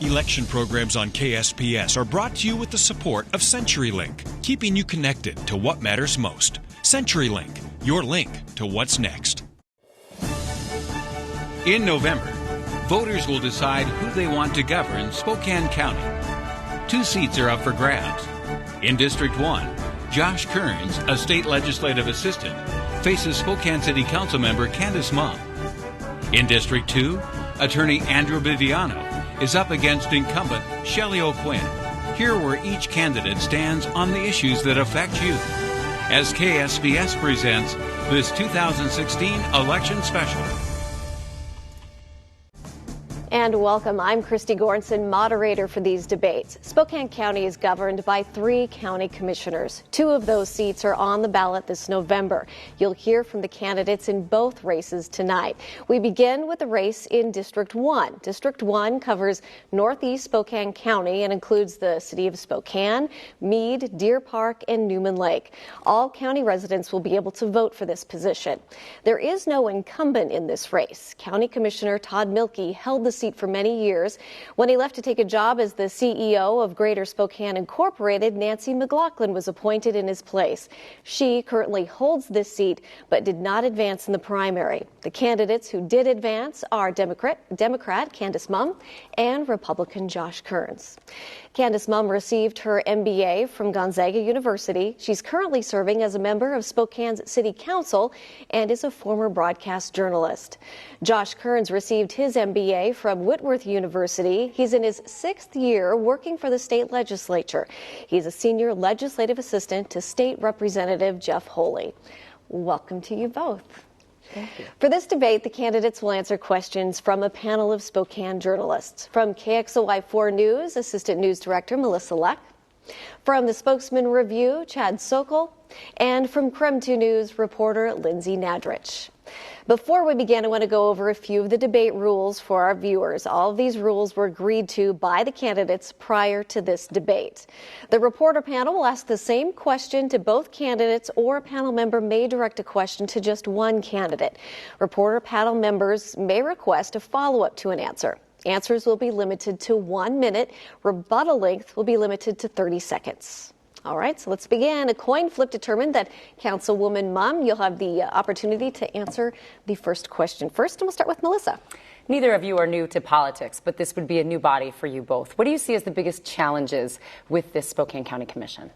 Election programs on KSPS are brought to you with the support of CenturyLink, keeping you connected to what matters most. CenturyLink, your link to what's next. In November, voters will decide who they want to govern Spokane County. 2 seats are up for grabs. In District 1, Josh Kearns, a state legislative assistant, faces Spokane City Council member Candace Mumm. In District 2, attorney Andrew Biviano is up against incumbent Shelly. Hear where each candidate stands on the issues that affect you as KSPS presents this 2016 election special. And welcome. I'm Christy Goranson, moderator for these debates. Spokane County is governed by 3 county commissioners. 2 of those seats are on the ballot this November. You'll hear from the candidates in both races tonight. We begin with the race in District 1. District 1 covers northeast Spokane County and includes the city of Spokane, Meade, Deer Park, and Newman Lake. All county residents will be able to vote for this position. There is no incumbent in this race. County Commissioner Todd Milkey held the seat for many years. When he left to take a job as the CEO of Greater Spokane Incorporated, Nancy McLaughlin was appointed in his place. She currently holds this seat but did not advance in the primary. The candidates who did advance are Democrat Candace Mumm and Republican Josh Kearns. Candace Mumm received her MBA from Gonzaga University. She's currently serving as a member of Spokane's City Council and is a former broadcast journalist. Josh Kearns received his MBA from Whitworth University. He's in his 6th year working for the state legislature. He's a senior legislative assistant to State Representative Jeff Holy. Welcome to you both. Thank you. For this debate, the candidates will answer questions from a panel of Spokane journalists. From KXOY4 News, Assistant News Director Melissa Leck. From the Spokesman Review, Chad Sokol. And from KREM 2 News, reporter Lindsay Nadrich. Before we begin, I want to go over a few of the debate rules for our viewers. All of these rules were agreed to by the candidates prior to this debate. The reporter panel will ask the same question to both candidates, or a panel member may direct a question to just one candidate. Reporter panel members may request a follow-up to an answer. Answers will be limited to 1 minute. Rebuttal length will be limited to 30 seconds. All right, so let's begin. A coin flip determined that Councilwoman Mumm, you'll have the opportunity to answer the first question first, and we'll start with Melissa. Neither of you are new to politics, but this would be a new body for you both. What do you see as the biggest challenges with this Spokane County Commission?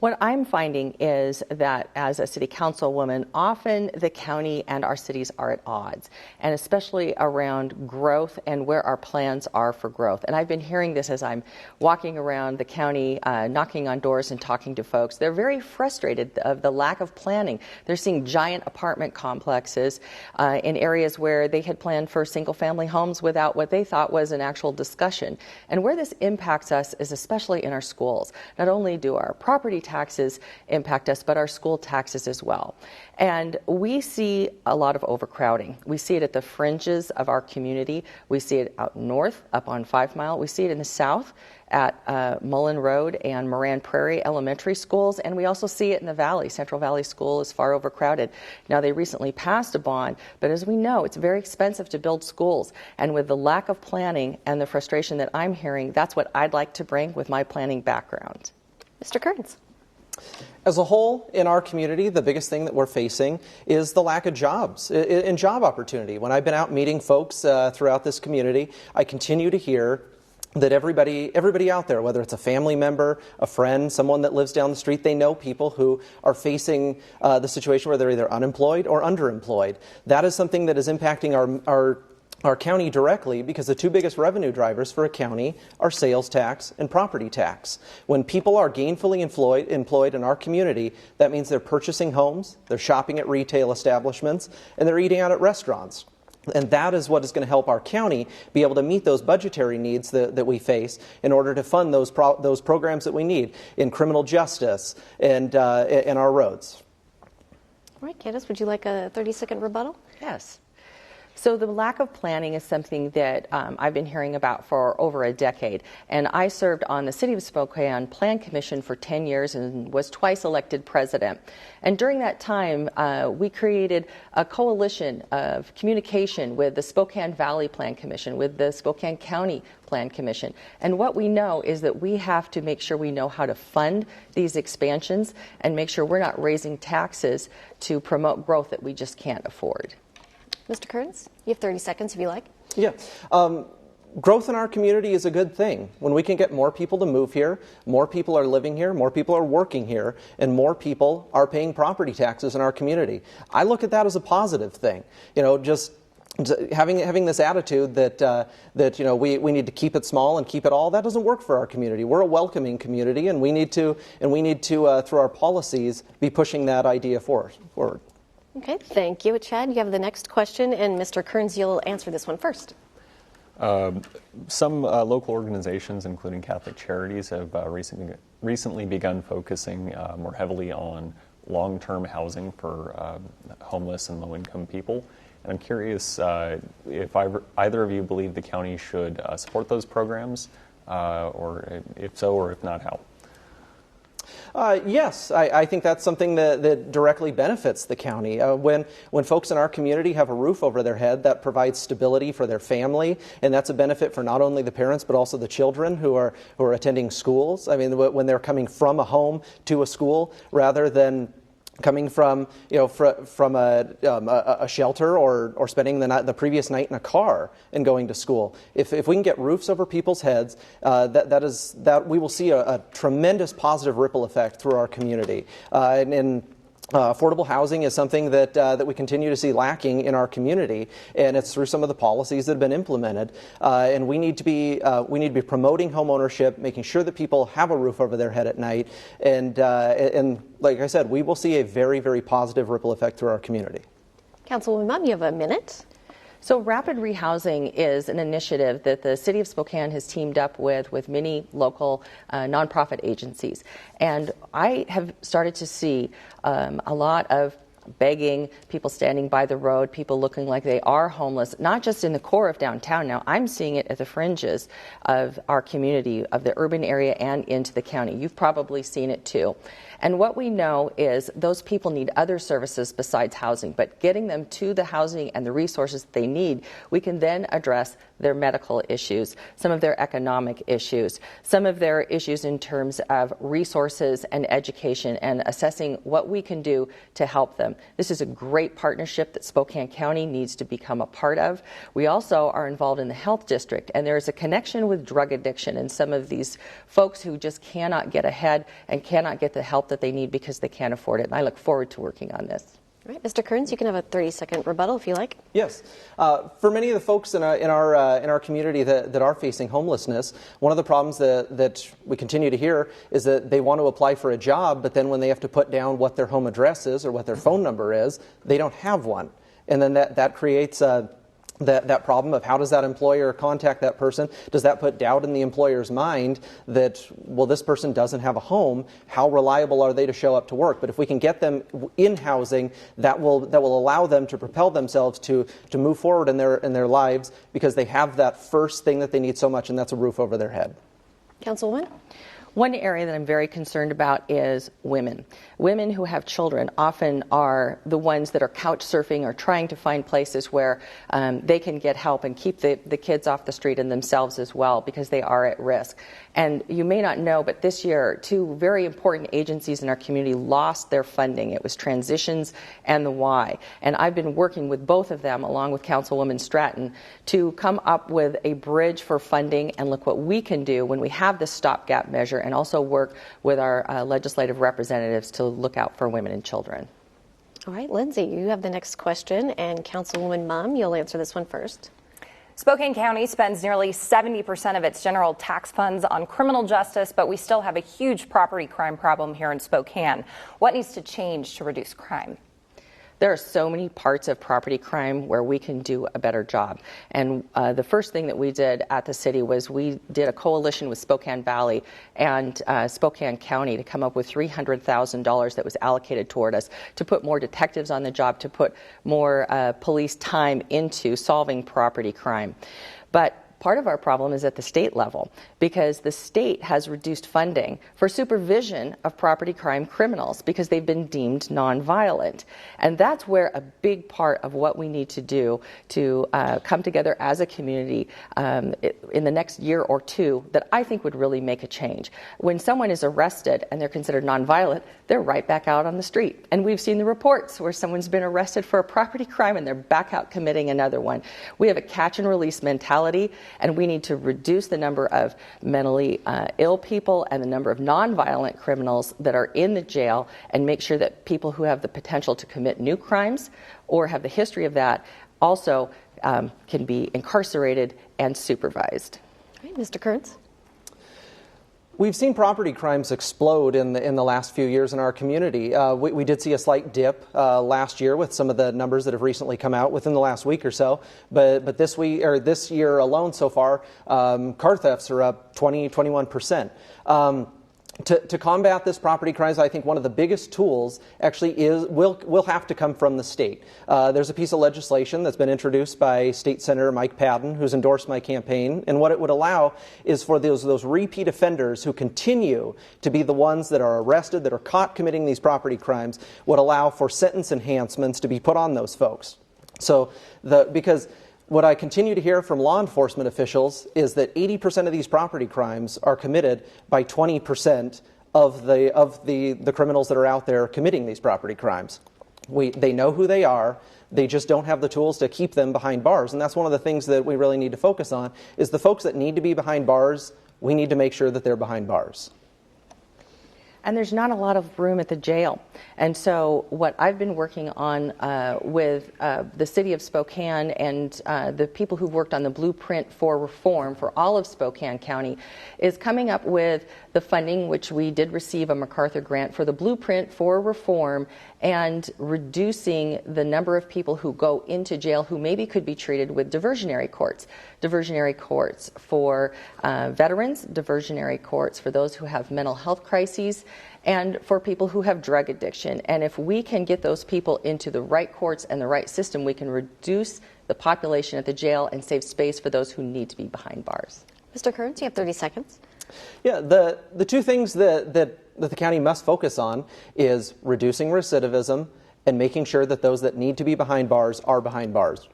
What I'm finding is that as a city councilwoman, often the county and our cities are at odds, and especially around growth and where our plans are for growth. And I've been hearing this as I'm walking around the county, knocking on doors and talking to folks. They're very frustrated of the lack of planning. They're seeing giant apartment complexes in areas where they had planned for single-family homes without what they thought was an actual discussion. And where this impacts us is especially in our schools. Not only do our property taxes impact us, but our school taxes as well. And we see a lot of overcrowding. We see it at the fringes of our community. We see it out north, up on 5 Mile. We see it in the south at Mullen Road and Moran Prairie Elementary Schools. And we also see it in the valley. Central Valley School is far overcrowded. Now, they recently passed a bond, but as we know, it's very expensive to build schools. And with the lack of planning and the frustration that I'm hearing, that's what I'd like to bring with my planning background. Mr. Kearns. As a whole, in our community, the biggest thing that we're facing is the lack of jobs and job opportunity. When I've been out meeting folks throughout this community, I continue to hear that everybody out there, whether it's a family member, a friend, someone that lives down the street, they know people who are facing the situation where they're either unemployed or underemployed. That is something that is impacting our county directly, because the 2 biggest revenue drivers for a county are sales tax and property tax. When people are gainfully employed in our community, that means they're purchasing homes, they're shopping at retail establishments, and they're eating out at restaurants. And that is what is going to help our county be able to meet those budgetary needs that we face in order to fund those programs that we need in criminal justice and our roads. All right, Candace, would you like a 30-second rebuttal? Yes. So the lack of planning is something that I've been hearing about for over a decade. And I served on the City of Spokane Plan Commission for 10 years and was twice elected president. And during that time, we created a coalition of communication with the Spokane Valley Plan Commission, with the Spokane County Plan Commission. And what we know is that we have to make sure we know how to fund these expansions and make sure we're not raising taxes to promote growth that we just can't afford. Mr. Kearns, you have 30 seconds if you like. Yeah. Growth in our community is a good thing. When we can get more people to move here, more people are living here, more people are working here, and more people are paying property taxes in our community. I look at that as a positive thing. You know, just having this attitude that we need to keep it small and keep it all, that doesn't work for our community. We're a welcoming community, and we need to through our policies be pushing that idea forward. Okay, thank you. Chad, you have the next question, and Mr. Kearns, you'll answer this one first. Some local organizations, including Catholic Charities, have recently begun focusing more heavily on long-term housing for homeless and low-income people. And I'm curious if either of you believe the county should support those programs, or if so, or if not, how? Yes, I think that's something that directly benefits the county. When folks in our community have a roof over their head, that provides stability for their family, and that's a benefit for not only the parents but also the children who are attending schools. I mean, when they're coming from a home to a school rather than coming from from a shelter or spending the previous night in a car and going to school. If we can get roofs over people's heads, that we will see a tremendous positive ripple effect through our community. Affordable housing is something that we continue to see lacking in our community, and it's through some of the policies that have been implemented. And we need to be promoting home ownership, making sure that people have a roof over their head at night, and like I said, we will see a very, very positive ripple effect through our community. Councilwoman Mumm, you have a minute. So rapid rehousing is an initiative that the City of Spokane has teamed up with many local nonprofit agencies. And I have started to see a lot of begging, people standing by the road, people looking like they are homeless, not just in the core of downtown. Now, I'm seeing it at the fringes of our community, of the urban area and into the county. You've probably seen it too. And what we know is those people need other services besides housing, but getting them to the housing and the resources that they need, we can then address their medical issues, some of their economic issues, some of their issues in terms of resources and education, and assessing what we can do to help them. This is a great partnership that Spokane County needs to become a part of. We also are involved in the health district, and there is a connection with drug addiction and some of these folks who just cannot get ahead and cannot get the help that they need because they can't afford it. And I look forward to working on this. All right, Mr. Kearns, you can have a 30-second rebuttal if you like. Yes. For many of the folks in our community that are facing homelessness, one of the problems that we continue to hear is that they want to apply for a job, but then when they have to put down what their home address is or what their phone number is, they don't have one. And then that creates that problem of how does that employer contact that person? Does that put doubt in the employer's mind that, well, this person doesn't have a home, how reliable are they to show up to work? But if we can get them in housing, that will allow them to propel themselves to move forward in their lives, because they have that first thing that they need so much, and that's a roof over their head. Councilwoman? One area that I'm very concerned about is women. Women who have children often are the ones that are couch surfing or trying to find places where they can get help and keep the kids off the street and themselves as well, because they are at risk. And you may not know, but this year, two very important agencies in our community lost their funding. It was Transitions and the Y. And I've been working with both of them, along with Councilwoman Stratton, to come up with a bridge for funding and look what we can do when we have this stopgap measure, and also work with our legislative representatives to look out for women and children. All right, Lindsay, you have the next question, and Councilwoman Mumm, you'll answer this one first. Spokane County spends nearly 70% of its general tax funds on criminal justice, but we still have a huge property crime problem here in Spokane. What needs to change to reduce crime? There are so many parts of property crime where we can do a better job. And the first thing that we did at the city was we did a coalition with Spokane Valley and Spokane County to come up with $300,000 that was allocated toward us to put more detectives on the job, to put more police time into solving property crime. But part of our problem is at the state level, because the state has reduced funding for supervision of property crime criminals because they've been deemed nonviolent. And that's where a big part of what we need to do to come together as a community in the next year or two that I think would really make a change. When someone is arrested and they're considered nonviolent, they're right back out on the street. And we've seen the reports where someone's been arrested for a property crime and they're back out committing another one. We have a catch and release mentality, and we need to reduce the number of mentally ill people and the number of nonviolent criminals that are in the jail, and make sure that people who have the potential to commit new crimes or have the history of that also can be incarcerated and supervised. All right, Mr. Kearns. We've seen property crimes explode in the last few years in our community. We did see a slight dip last year with some of the numbers that have recently come out within the last week or so. But this year alone so far, car thefts are up 21%. To combat this property crimes, I think one of the biggest tools actually will have to come from the state. There's a piece of legislation that's been introduced by State Senator Mike Patton, who's endorsed my campaign, and what it would allow is for those repeat offenders who continue to be the ones that are arrested, that are caught committing these property crimes, would allow for sentence enhancements to be put on those folks. So because what I continue to hear from law enforcement officials is that 80% of these property crimes are committed by 20% of the criminals that are out there committing these property crimes. They know who they are. They just don't have the tools to keep them behind bars. And that's one of the things that we really need to focus on, is the folks that need to be behind bars, we need to make sure that they're behind bars. And there's not a lot of room at the jail. And so what I've been working on with the city of Spokane and the people who've worked on the blueprint for reform for all of Spokane County is coming up with the funding, which we did receive a MacArthur grant for the blueprint for reform, and reducing the number of people who go into jail who maybe could be treated with diversionary courts. Diversionary courts for veterans, diversionary courts for those who have mental health crises, and for people who have drug addiction. And if we can get those people into the right courts and the right system, we can reduce the population at the jail and save space for those who need to be behind bars. Mr. Kearns, you have 30 seconds. Yeah, the two things that the county must focus on is reducing recidivism and making sure that those that need to be behind bars are behind bars.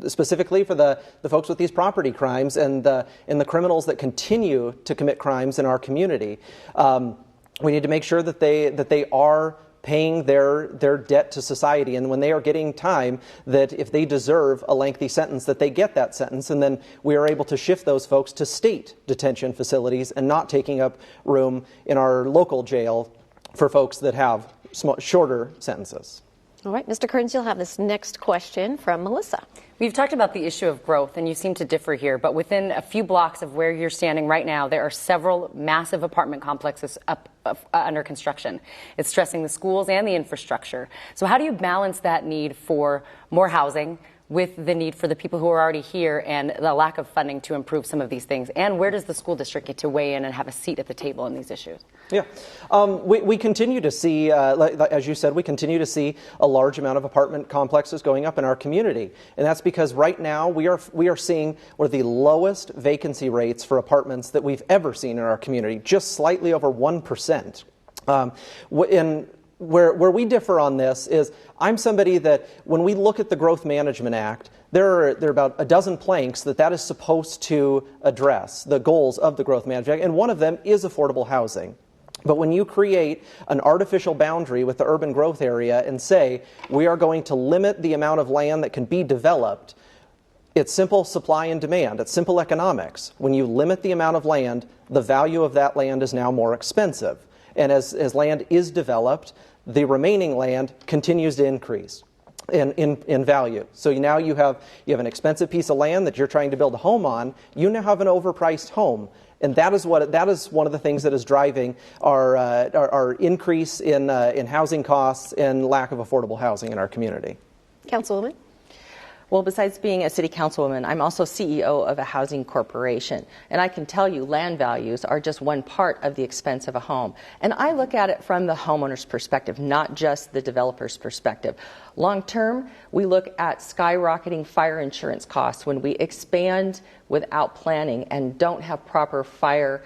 Specifically for the folks with these property crimes and the criminals that continue to commit crimes in our community, we need to make sure that they are paying their debt to society, and when they are getting time, that if they deserve a lengthy sentence, that they get that sentence, and then we are able to shift those folks to state detention facilities and not taking up room in our local jail for folks that have shorter sentences. All right, Mr. Kearns, you'll have this next question from Melissa. We've talked about the issue of growth, and you seem to differ here, but within a few blocks of where you're standing right now, there are several massive apartment complexes under construction. It's stressing the schools and the infrastructure. So how do you balance that need for more housing with the need for the people who are already here and the lack of funding to improve some of these things? And where does the school district get to weigh in and have a seat at the table in these issues? Yeah, we continue to see, as you said, we continue to see a large amount of apartment complexes going up in our community. And that's because right now we are seeing one of the lowest vacancy rates for apartments that we've ever seen in our community, just slightly over 1%. Where we differ on this is I'm somebody that when we look at the Growth Management Act, there are about a dozen planks that is supposed to address the goals of the Growth Management Act, and one of them is affordable housing. But when you create an artificial boundary with the urban growth area and say we are going to limit the amount of land that can be developed, it's simple supply and demand. It's simple economics. When you limit the amount of land, the value of that land is now more expensive. And as land is developed, the remaining land continues to increase. in value. So now you have an expensive piece of land that you're trying to build a home on. You now have an overpriced home. And that is one of the things that is driving our increase in housing costs and lack of affordable housing in our community. Councilwoman? Well, besides being a city councilwoman, I'm also CEO of a housing corporation. And I can tell you land values are just one part of the expense of a home. And I look at it from the homeowner's perspective, not just the developer's perspective. Long term, we look at skyrocketing fire insurance costs when we expand without planning and don't have proper fire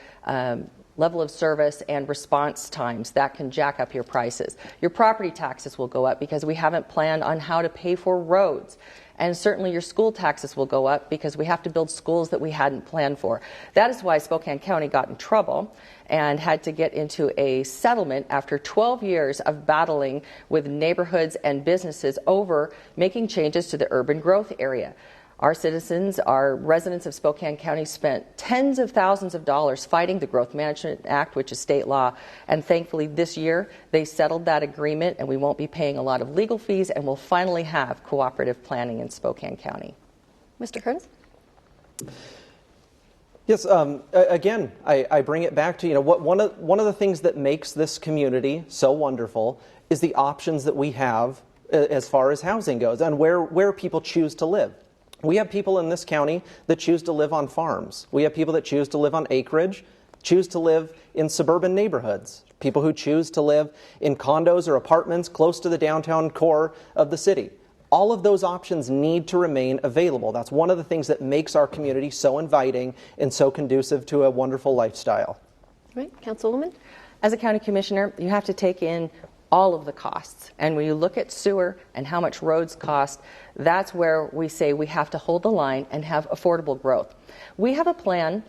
level of service and response times. That can jack up your prices. Your property taxes will go up because we haven't planned on how to pay for roads. And certainly your school taxes will go up because we have to build schools that we hadn't planned for. That is why Spokane County got in trouble and had to get into a settlement after 12 years of battling with neighborhoods and businesses over making changes to the urban growth area. Our citizens, our residents of Spokane County spent tens of thousands of dollars fighting the Growth Management Act, which is state law, and thankfully this year they settled that agreement and we won't be paying a lot of legal fees and we'll finally have cooperative planning in Spokane County. Mr. Kern? Yes, again, I bring it back to, one of the things that makes this community so wonderful is the options that we have as far as housing goes and where people choose to live. We have people in this county that choose to live on farms. We have people that choose to live on acreage, choose to live in suburban neighborhoods, people who choose to live in condos or apartments close to the downtown core of the city. All of those options need to remain available. That's one of the things that makes our community so inviting and so conducive to a wonderful lifestyle. Right, Councilwoman? As a county commissioner, you have to take in all of the costs. And when you look at sewer and how much roads cost, that's where we say we have to hold the line and have affordable growth. We have a plan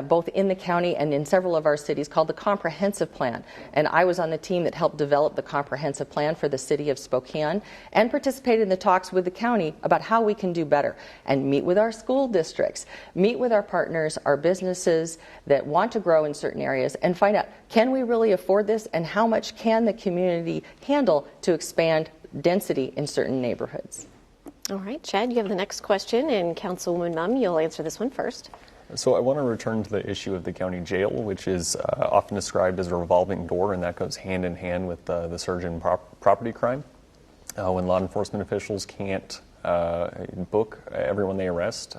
both in the county and in several of our cities called the Comprehensive Plan. And I was on the team that helped develop the Comprehensive Plan for the city of Spokane and participated in the talks with the county about how we can do better and meet with our school districts, meet with our partners, our businesses that want to grow in certain areas and find out, can we really afford this and how much can the community handle to expand density in certain neighborhoods? All right, Chad, you have the next question, and Councilwoman Mumm, you'll answer this one first. So I want to return to the issue of the county jail, which is often described as a revolving door, and that goes hand in hand with the surge in property crime. When law enforcement officials can't book everyone they arrest,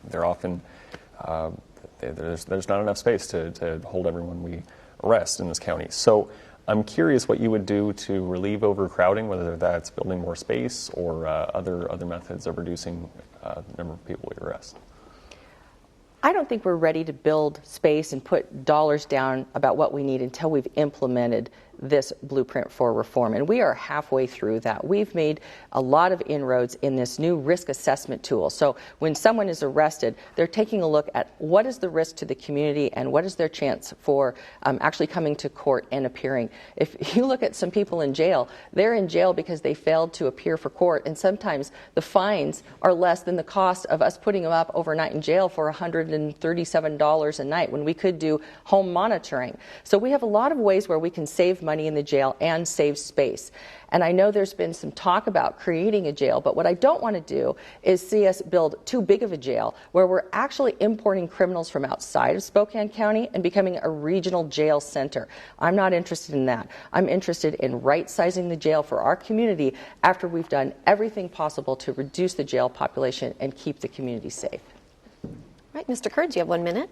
they're often there's not enough space to hold everyone we arrest in this county. So I'm curious what you would do to relieve overcrowding, whether that's building more space or other methods of reducing the number of people we arrest. I don't think we're ready to build space and put dollars down about what we need until we've implemented this blueprint for reform. And we are halfway through that. We've made a lot of inroads in this new risk assessment tool. So when someone is arrested, they're taking a look at what is the risk to the community and what is their chance for actually coming to court and appearing. If you look at some people in jail, they're in jail because they failed to appear for court, and sometimes the fines are less than the cost of us putting them up overnight in jail for $137 a night when we could do home monitoring. So we have a lot of ways where we can save money in the jail and save space. And I know there's been some talk about creating a jail, but what I don't want to do is see us build too big of a jail where we're actually importing criminals from outside of Spokane County and becoming a regional jail center. I'm not interested in that. I'm interested in right-sizing the jail for our community after we've done everything possible to reduce the jail population and keep the community safe. Right, Mr. Kern, you have 1 minute.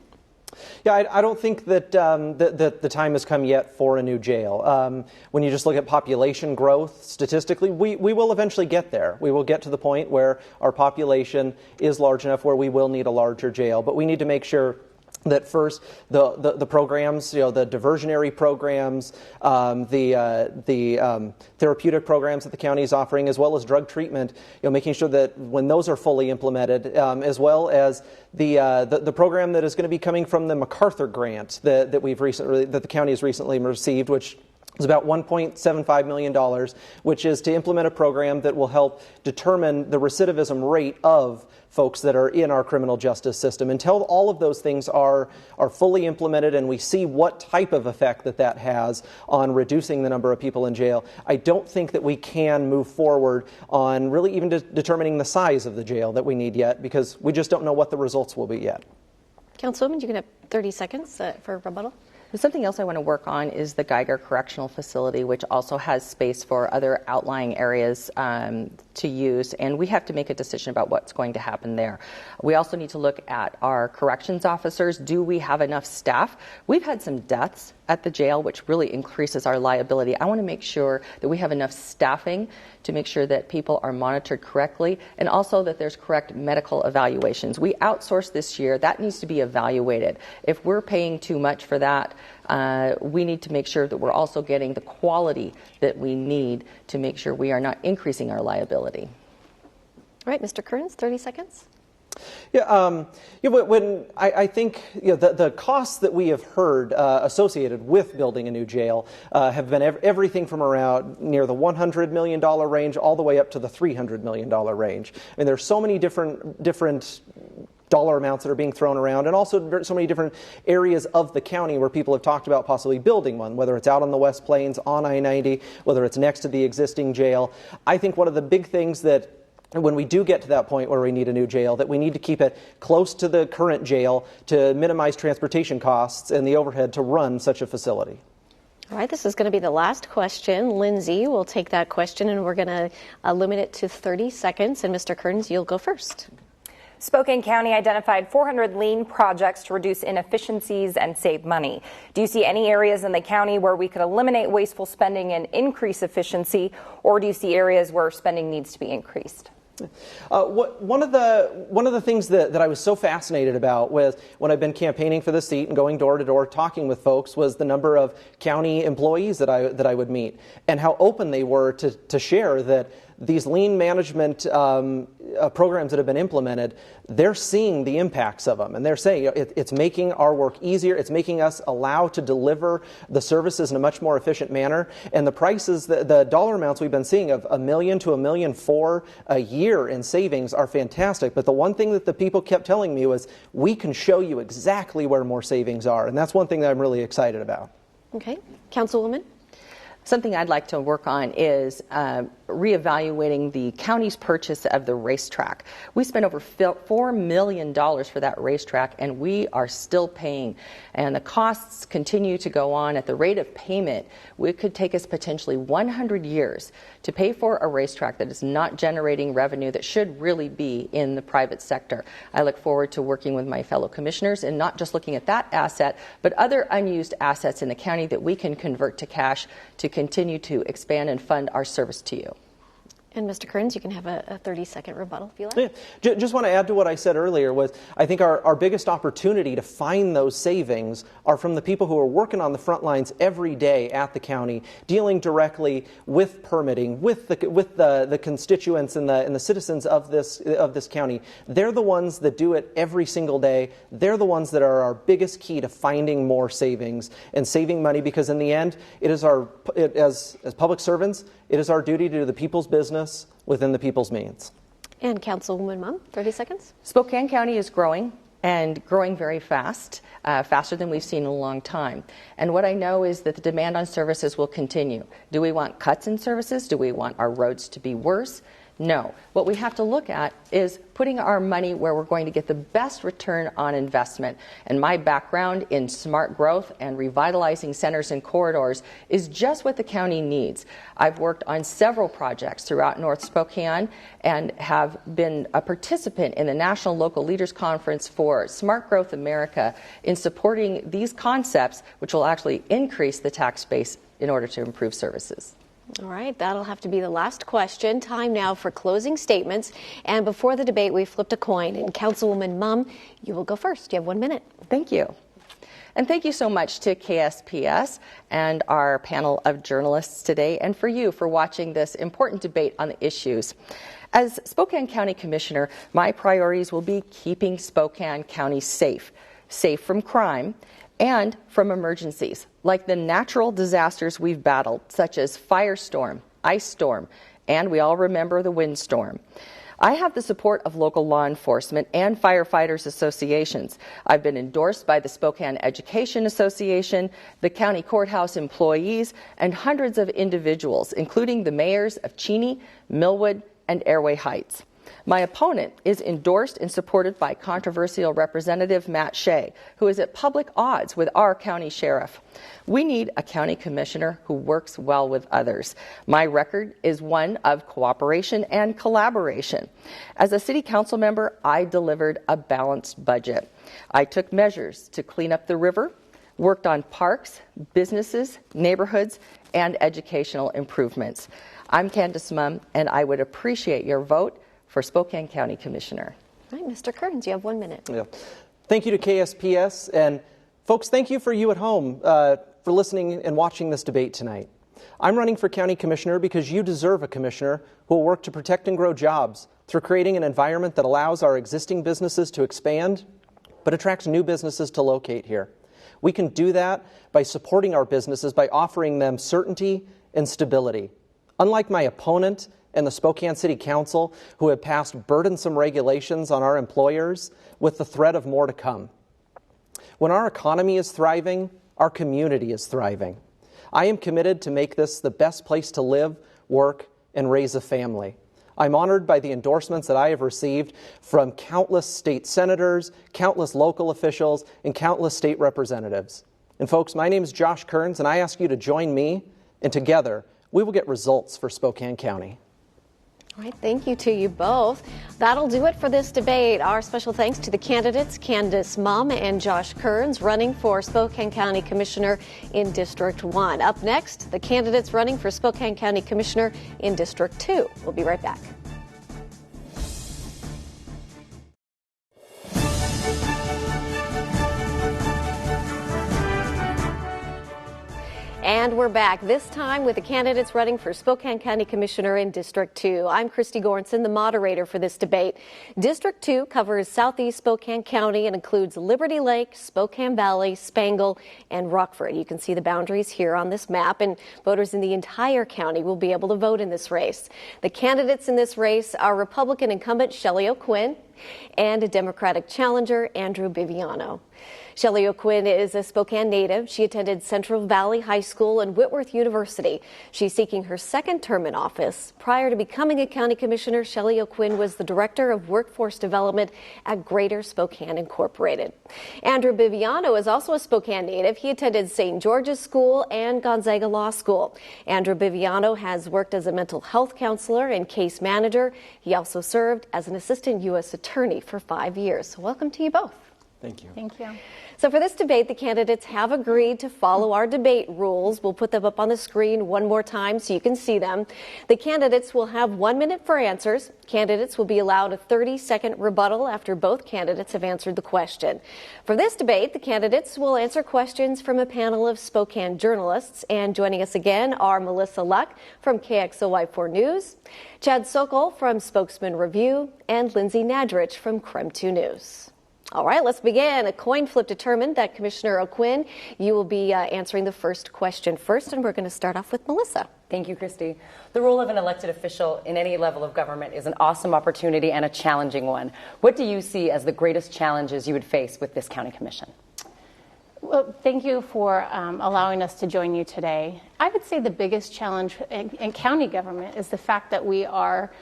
Yeah, I don't think that the time has come yet for a new jail. When you just look at population growth, statistically, we will eventually get there. We will get to the point where our population is large enough where we will need a larger jail. But we need to make sure that first the programs, the diversionary programs, the therapeutic programs that the county is offering, as well as drug treatment, making sure that when those are fully implemented, as well as the program that is going to be coming from the MacArthur grant that the county has recently received, which It's about $1.75 million, which is to implement a program that will help determine the recidivism rate of folks that are in our criminal justice system. Until all of those things are fully implemented and we see what type of effect that has on reducing the number of people in jail, I don't think that we can move forward on really even determining the size of the jail that we need yet, because we just don't know what the results will be yet. Councilwoman, you can have 30 seconds for rebuttal. Something else I want to work on is the Geiger Correctional Facility, which also has space for other outlying areas to use, and we have to make a decision about what's going to happen there. We also need to look at our corrections officers. Do we have enough staff? We've had some deaths at the jail, which really increases our liability. I want to make sure that we have enough staffing to make sure that people are monitored correctly, and also that there's correct medical evaluations. We outsourced this year. That needs to be evaluated. If we're paying too much for that, we need to make sure that we're also getting the quality that we need to make sure we are not increasing our liability. All right, Mr. Kearns, 30 seconds. Yeah, when I think the costs that we have heard associated with building a new jail have been everything from around near the $100 million range all the way up to the $300 million range. I mean, there's so many different dollar amounts that are being thrown around, and also so many different areas of the county where people have talked about possibly building one, whether it's out on the West Plains, on I-90, whether it's next to the existing jail. I think one of the big things that when we do get to that point where we need a new jail, that we need to keep it close to the current jail to minimize transportation costs and the overhead to run such a facility. All right, this is going to be the last question. Lindsay will take that question, and we're going to limit it to 30 seconds. And Mr. Kearns, you'll go first. Spokane County identified 400 lean projects to reduce inefficiencies and save money. Do you see any areas in the county where we could eliminate wasteful spending and increase efficiency, or do you see areas where spending needs to be increased? One of the things that I was so fascinated about with when I've been campaigning for this seat and going door to door talking with folks was the number of county employees that I would meet, and how open they were to share that these lean management programs that have been implemented, they're seeing the impacts of them, and they're saying it's making our work easier. It's making us allow to deliver the services in a much more efficient manner. And the prices, the dollar amounts we've been seeing of $1 million to $1.4 million a year in savings are fantastic. But the one thing that the people kept telling me was, we can show you exactly where more savings are, and that's one thing that I'm really excited about. Okay, Councilwoman. Something I'd like to work on is reevaluating the county's purchase of the racetrack. We spent over $4 million for that racetrack, and we are still paying. And the costs continue to go on at the rate of payment. It could take us potentially 100 years to pay for a racetrack that is not generating revenue that should really be in the private sector. I look forward to working with my fellow commissioners and not just looking at that asset, but other unused assets in the county that we can convert to cash to continue to expand and fund our service to you. And Mr. Kearns, you can have a 30-second rebuttal if you like. Yeah. Just want to add to what I said earlier was, I think our biggest opportunity to find those savings are from the people who are working on the front lines every day at the county, dealing directly with permitting, with the constituents and the citizens of this county. They're the ones that do it every single day. They're the ones that are our biggest key to finding more savings and saving money, because in the end, it is as public servants, it is our duty to do the people's business within the people's means. And Councilwoman Mumm, 30 seconds. Spokane County is growing, and growing very fast, faster than we've seen in a long time. And what I know is that the demand on services will continue. Do we want cuts in services? Do we want our roads to be worse? No. What we have to look at is putting our money where we're going to get the best return on investment. And my background in smart growth and revitalizing centers and corridors is just what the county needs. I've worked on several projects throughout North Spokane and have been a participant in the National Local Leaders Conference for Smart Growth America in supporting these concepts, which will actually increase the tax base in order to improve services. All right, that'll have to be the last question. Time now for closing statements. And before the debate, we flipped a coin. And Councilwoman Mumm, you will go first. You have 1 minute. Thank you. And thank you so much to KSPS and our panel of journalists today, and for you for watching this important debate on the issues. As Spokane County Commissioner, my priorities will be keeping Spokane County safe from crime, and from emergencies, like the natural disasters we've battled, such as firestorm, ice storm, and we all remember the windstorm. I have the support of local law enforcement and firefighters associations. I've been endorsed by the Spokane Education Association, the county courthouse employees, and hundreds of individuals, including the mayors of Cheney, Millwood, and Airway Heights. My opponent is endorsed and supported by controversial Representative Matt Shea, who is at public odds with our county sheriff. We need a county commissioner who works well with others. My record is one of cooperation and collaboration. As a city council member, I delivered a balanced budget. I took measures to clean up the river, worked on parks, businesses, neighborhoods, and educational improvements. I'm Candace Mumm, and I would appreciate your vote for Spokane County Commissioner. All right, Mr. Kearns, you have 1 minute. Yeah. Thank you to KSPS, and folks, thank you for you at home for listening and watching this debate tonight. I'm running for County Commissioner because you deserve a commissioner who will work to protect and grow jobs through creating an environment that allows our existing businesses to expand, but attracts new businesses to locate here. We can do that by supporting our businesses by offering them certainty and stability. Unlike my opponent and the Spokane City Council, who have passed burdensome regulations on our employers with the threat of more to come. When our economy is thriving, our community is thriving. I am committed to make this the best place to live, work, and raise a family. I'm honored by the endorsements that I have received from countless state senators, countless local officials, and countless state representatives. And folks, my name is Josh Kearns, and I ask you to join me, and together we will get results for Spokane County. All right, thank you to you both. That'll do it for this debate. Our special thanks to the candidates, Candace Mumm and Josh Kearns, running for Spokane County Commissioner in District 1. Up next, the candidates running for Spokane County Commissioner in District 2. We'll be right back. And we're back, this time with the candidates running for Spokane County Commissioner in District 2. I'm Christy Goranson, the moderator for this debate. District 2 covers southeast Spokane County and includes Liberty Lake, Spokane Valley, Spangle, and Rockford. You can see the boundaries here on this map, and voters in the entire county will be able to vote in this race. The candidates in this race are Republican incumbent Shelly O'Quinn and a Democratic challenger, Andrew Biviano. Shelly O'Quinn is a Spokane native. She attended Central Valley High School and Whitworth University. She's seeking her second term in office. Prior to becoming a county commissioner, Shelly O'Quinn was the director of workforce development at Greater Spokane Incorporated. Andrew Biviano is also a Spokane native. He attended St. George's School and Gonzaga Law School. Andrew Biviano has worked as a mental health counselor and case manager. He also served as an assistant U.S. attorney for 5 years. So welcome to you both. Thank you. Thank you. So for this debate, the candidates have agreed to follow our debate rules. We'll put them up on the screen one more time so you can see them. The candidates will have 1 minute for answers. Candidates will be allowed a 30-second rebuttal after both candidates have answered the question. For this debate, the candidates will answer questions from a panel of Spokane journalists. And joining us again are Melissa Luck from KXOY4 News, Chad Sokol from Spokesman Review, and Lindsay Nadrich from KREM 2 News. All right, let's begin. A coin flip determined that Commissioner O'Quinn, you will be answering the first question first, and we're going to start off with Melissa. Thank you, Christy. The role of an elected official in any level of government is an awesome opportunity and a challenging one. What do you see as the greatest challenges you would face with this county commission? Well, thank you for allowing us to join you today. I would say the biggest challenge in county government is the fact that we are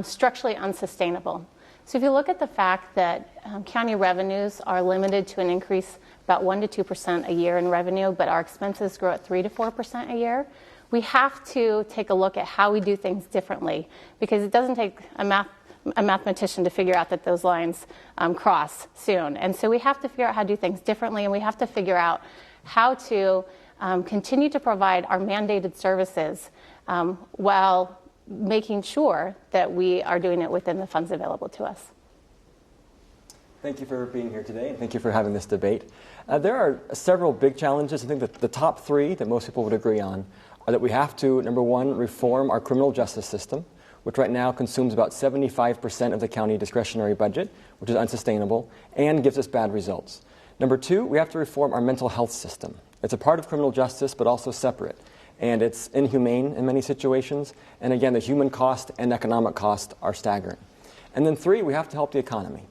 structurally unsustainable. So if you look at the fact that county revenues are limited to an increase about 1% to 2% a year in revenue, but our expenses grow at 3% to 4% a year, we have to take a look at how we do things differently, because it doesn't take a mathematician to figure out that those lines cross soon. And so we have to figure out how to do things differently, and we have to figure out how to continue to provide our mandated services while making sure that we are doing it within the funds available to us. Thank you for being here today, and thank you for having this debate. There are several big challenges. I think that the top three that most people would agree on are that we have to, number one, reform our criminal justice system, which right now consumes about 75% of the county discretionary budget, which is unsustainable, and gives us bad results. Number two, we have to reform our mental health system. It's a part of criminal justice, but also separate. And it's inhumane in many situations. And again, the human cost and economic cost are staggering. And then three, we have to help the economy.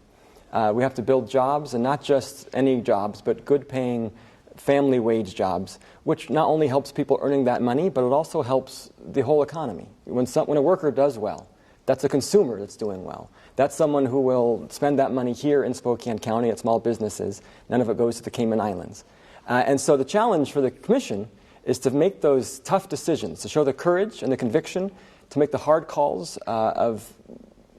We have to build jobs, and not just any jobs, but good-paying family wage jobs, which not only helps people earning that money, but it also helps the whole economy. When a worker does well, that's a consumer that's doing well. That's someone who will spend that money here in Spokane County at small businesses. None of it goes to the Cayman Islands. And so the challenge for the Commission is to make those tough decisions, to show the courage and the conviction, to make the hard calls of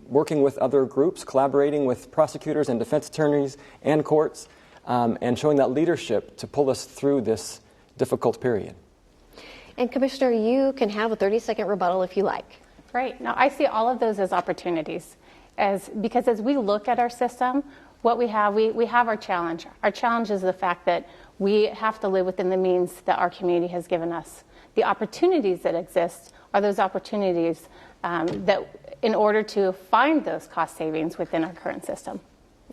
working with other groups, collaborating with prosecutors and defense attorneys and courts, and showing that leadership to pull us through this difficult period. And Commissioner, you can have a 30-second rebuttal if you like. Right. Now, I see all of those as opportunities, because as we look at our system, what we have our challenge. Our challenge is the fact that we have to live within the means that our community has given us. The opportunities that exist are those opportunities that in order to find those cost savings within our current system.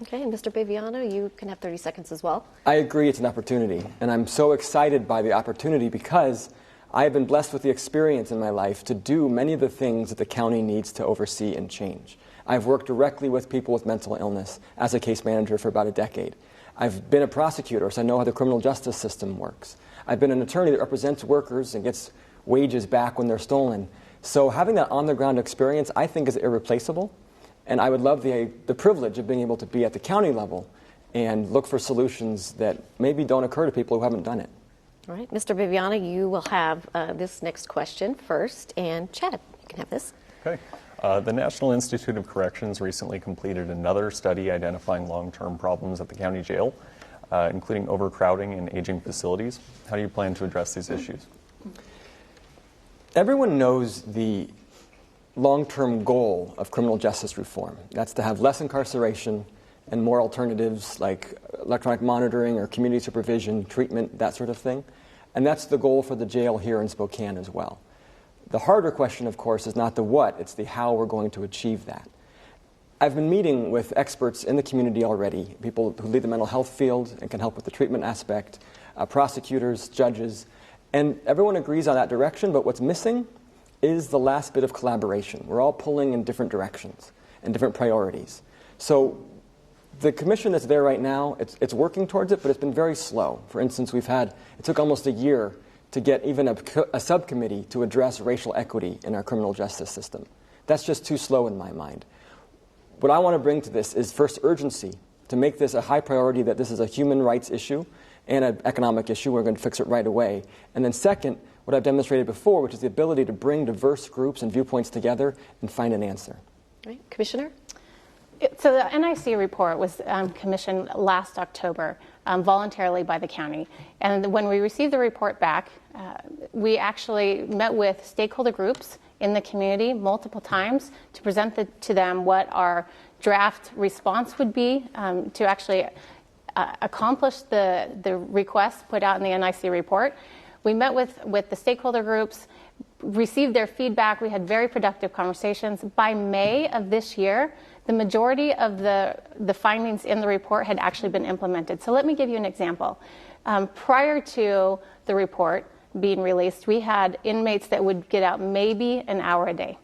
Okay, and Mr. Biviano, you can have 30 seconds as well. I agree it's an opportunity, and I'm so excited by the opportunity because I have been blessed with the experience in my life to do many of the things that the county needs to oversee and change. I've worked directly with people with mental illness as a case manager for about a decade. I've been a prosecutor, so I know how the criminal justice system works. I've been an attorney that represents workers and gets wages back when they're stolen. So having that on-the-ground experience, I think, is irreplaceable. And I would love the privilege of being able to be at the county level and look for solutions that maybe don't occur to people who haven't done it. All right, Mr. Biviano, you will have this next question first. And Chad, you can have this. Okay. The National Institute of Corrections recently completed another study identifying long-term problems at the county jail, including overcrowding and aging facilities. How do you plan to address these issues? Everyone knows the long-term goal of criminal justice reform. That's to have less incarceration and more alternatives like electronic monitoring or community supervision, treatment, that sort of thing. And that's the goal for the jail here in Spokane as well. The harder question, of course, is not the what, it's the how we're going to achieve that. I've been meeting with experts in the community already, people who lead the mental health field and can help with the treatment aspect, prosecutors, judges, and everyone agrees on that direction, but what's missing is the last bit of collaboration. We're all pulling in different directions and different priorities. So the commission that's there right now, it's working towards it, but it's been very slow. For instance, it took almost a year to get even a subcommittee to address racial equity in our criminal justice system. That's just too slow in my mind. What I want to bring to this is first urgency, to make this a high priority that this is a human rights issue and an economic issue. We're going to fix it right away. And then second, what I've demonstrated before, which is the ability to bring diverse groups and viewpoints together and find an answer. All right, Commissioner? So the NIC report was commissioned last October voluntarily by the county. And when we received the report back, we actually met with stakeholder groups in the community multiple times to present to them what our draft response would be to actually accomplish the request put out in the NIC report. We met with the stakeholder groups, received their feedback. We had very productive conversations. By May of this year, the majority of the findings in the report had actually been implemented. So let me give you an example. Prior to the report being released, we had inmates that would get out maybe an hour a day.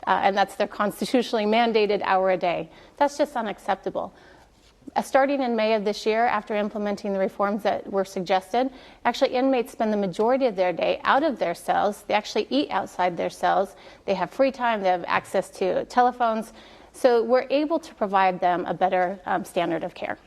And that's their constitutionally mandated hour a day. That's just unacceptable. Starting in May of this year, after implementing the reforms that were suggested, actually inmates spend the majority of their day out of their cells. They actually eat outside their cells. They have free time. They have access to telephones. So we're able to provide them a better standard of care.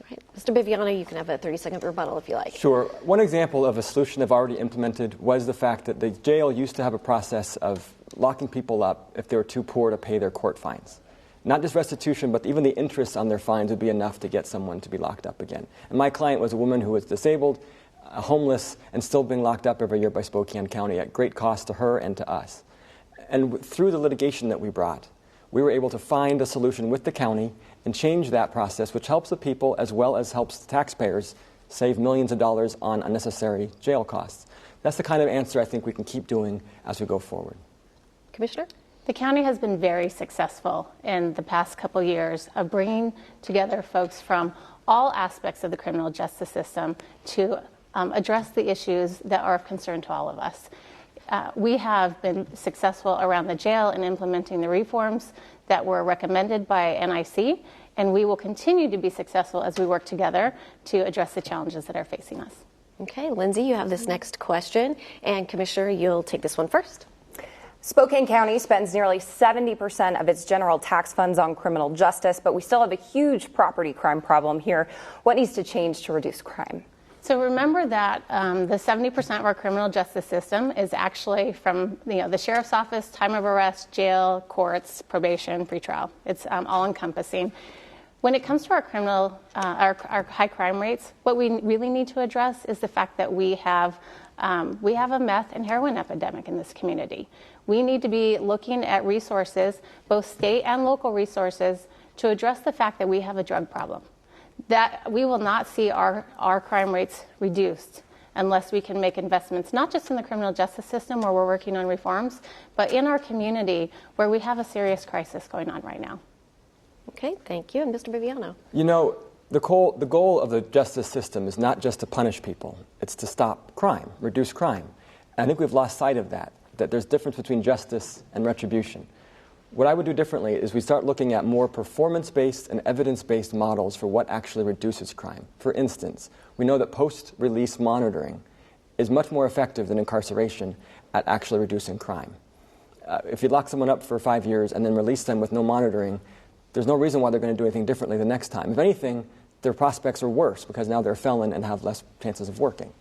All right. Mr. Biviano, you can have a 30-second rebuttal if you like. Sure. One example of a solution I've already implemented was the fact that the jail used to have a process of locking people up if they were too poor to pay their court fines. Not just restitution, but even the interest on their fines would be enough to get someone to be locked up again. And my client was a woman who was disabled, homeless, and still being locked up every year by Spokane County at great cost to her and to us. And through the litigation that we brought, we were able to find a solution with the county and change that process, which helps the people as well as helps the taxpayers save millions of dollars on unnecessary jail costs. That's the kind of answer I think we can keep doing as we go forward. Commissioner? The county has been very successful in the past couple years of bringing together folks from all aspects of the criminal justice system to address the issues that are of concern to all of us. We have been successful around the jail in implementing the reforms that were recommended by NIC, and we will continue to be successful as we work together to address the challenges that are facing us. Okay, Lindsay, you have this next question, and Commissioner, you'll take this one first. Spokane County spends nearly 70% of its general tax funds on criminal justice, but we still have a huge property crime problem here. What needs to change to reduce crime? So remember that the 70% of our criminal justice system is actually from the sheriff's office, time of arrest, jail, courts, probation, pretrial. It's all encompassing. When it comes to our our high crime rates, what we really need to address is the fact that we have a meth and heroin epidemic in this community. We need to be looking at resources, both state and local resources, to address the fact that we have a drug problem. That we will not see our crime rates reduced unless we can make investments, not just in the criminal justice system where we're working on reforms, but in our community where we have a serious crisis going on right now. Okay, thank you. And Mr. Biviano. You know, the goal of the justice system is not just to punish people, it's to stop crime, reduce crime. And I think we've lost sight of that there's a difference between justice and retribution. What I would do differently is we start looking at more performance-based and evidence-based models for what actually reduces crime. For instance, we know that post-release monitoring is much more effective than incarceration at actually reducing crime. If you lock someone up for 5 years and then release them with no monitoring, there's no reason why they're going to do anything differently the next time. If anything, their prospects are worse because now they're a felon and have less chances of working.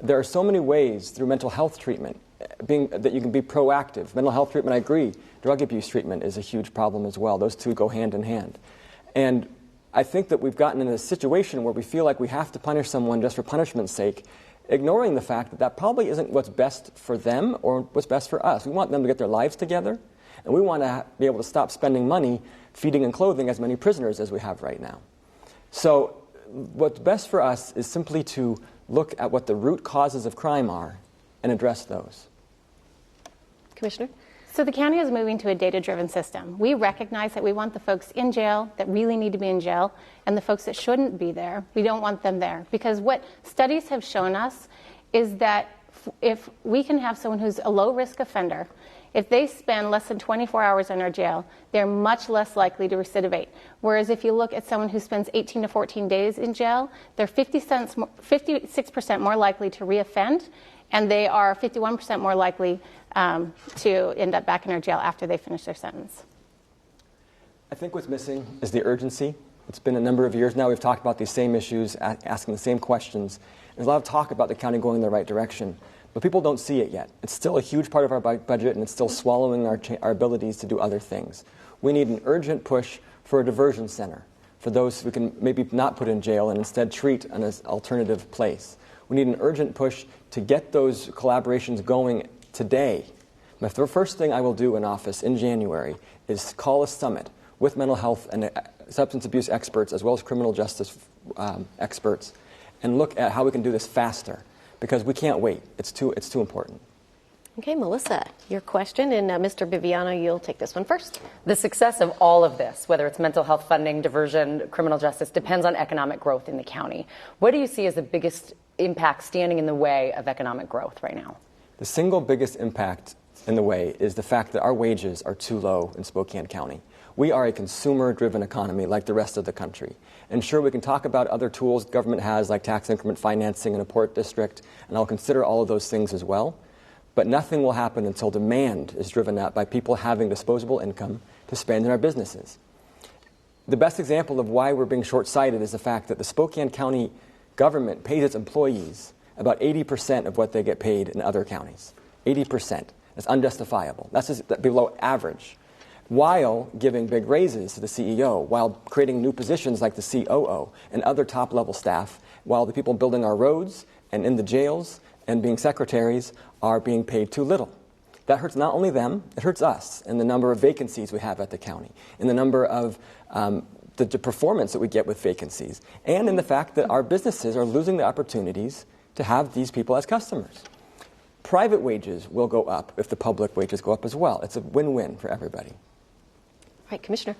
There are so many ways through mental health treatment that you can be proactive. Mental health treatment, I agree. Drug abuse treatment is a huge problem as well. Those two go hand in hand. And I think that we've gotten in a situation where we feel like we have to punish someone just for punishment's sake, ignoring the fact that that probably isn't what's best for them or what's best for us. We want them to get their lives together, and we want to be able to stop spending money feeding and clothing as many prisoners as we have right now. So what's best for us is simply to look at what the root causes of crime are and address those. Commissioner? So the county is moving to a data-driven system. We recognize that we want the folks in jail that really need to be in jail, and the folks that shouldn't be there, we don't want them there. Because what studies have shown us is that if we can have someone who's a low-risk offender, if they spend less than 24 hours in our jail, they're much less likely to recidivate. Whereas if you look at someone who spends 18 to 14 days in jail, they're 56% more likely to reoffend, and they are 51% more likely to end up back in our jail after they finish their sentence. I think what's missing is the urgency. It's been a number of years now we've talked about these same issues, asking the same questions. There's a lot of talk about the county going in the right direction, but people don't see it yet. It's still a huge part of our budget, and it's still swallowing our abilities to do other things. We need an urgent push for a diversion center for those we can maybe not put in jail and instead treat in an alternative place. We need an urgent push to get those collaborations going today. The first thing I will do in office in January is call a summit with mental health and substance abuse experts as well as criminal justice experts and look at how we can do this faster because we can't wait. It's too important. Okay, Melissa, your question, and Mr. Biviano, you'll take this one first. The success of all of this, whether it's mental health funding, diversion, criminal justice, depends on economic growth in the county. What do you see as the biggest impact standing in the way of economic growth right now? The single biggest impact in the way is the fact that our wages are too low in Spokane County. We are a consumer-driven economy like the rest of the country. And sure, we can talk about other tools government has like tax increment financing in a port district, and I'll consider all of those things as well. But nothing will happen until demand is driven up by people having disposable income to spend in our businesses. The best example of why we're being short-sighted is the fact that the Spokane County government pays its employees about 80% of what they get paid in other counties. 80%. That's unjustifiable. That's just below average. While giving big raises to the CEO, while creating new positions like the COO and other top-level staff, while the people building our roads and in the jails and being secretaries are being paid too little. That hurts not only them, it hurts us in the number of vacancies we have at the county, in the number of the performance that we get with vacancies, and in the fact that our businesses are losing the opportunities to have these people as customers. Private wages will go up if the public wages go up as well. It's a win-win for everybody. Right, Commissioner.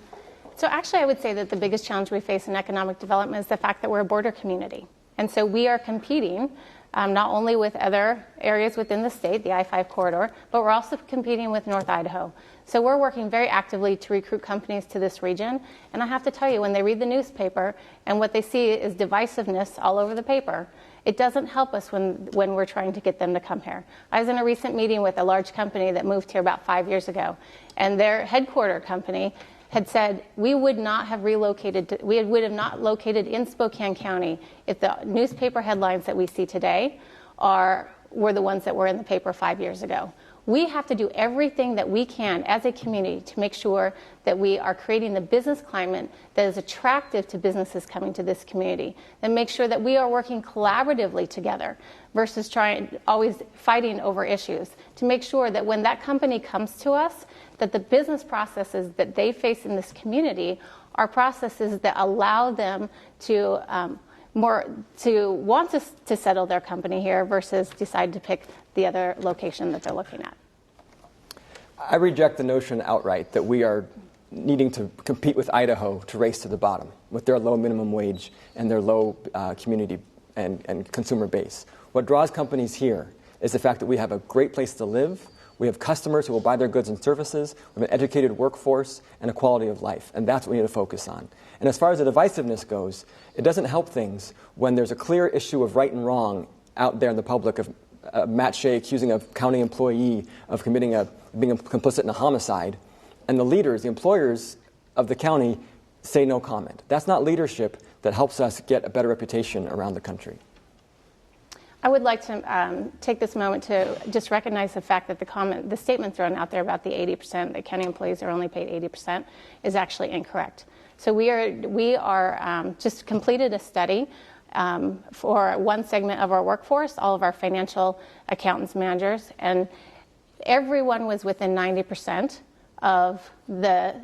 So actually, I would say that the biggest challenge we face in economic development is the fact that we're a border community. And so we are competing not only with other areas within the state, the I-5 corridor, but we're also competing with North Idaho. So we're working very actively to recruit companies to this region. And I have to tell you, when they read the newspaper and what they see is divisiveness all over the paper, it doesn't help us when we're trying to get them to come here. I was in a recent meeting with a large company that moved here about 5 years ago, and their headquarter company had said we would not have relocated, we would have not located in Spokane County if the newspaper headlines that we see today were the ones that were in the paper 5 years ago. We have to do everything that we can as a community to make sure that we are creating the business climate that is attractive to businesses coming to this community, and make sure that we are working collaboratively together versus always fighting over issues, to make sure that when that company comes to us, that the business processes that they face in this community are processes that allow them to want to settle their company here versus decide to pick the other location that they're looking at. I reject the notion outright that we are needing to compete with Idaho to race to the bottom with their low minimum wage and their low community and consumer base. What draws companies here is the fact that we have a great place to live, we have customers who will buy their goods and services, we have an educated workforce, and a quality of life, and that's what we need to focus on. And as far as the divisiveness goes, it doesn't help things when there's a clear issue of right and wrong out there in the public of Matt Shea accusing a county employee of being complicit in a homicide, and the leaders, the employers of the county say no comment. That's not leadership that helps us get a better reputation around the country. I would like to take this moment to just recognize the fact that the statement thrown out there about the 80%, that county employees are only paid 80%, is actually incorrect. So we are just completed a study for one segment of our workforce, all of our financial accountants, managers, and everyone was within 90% of the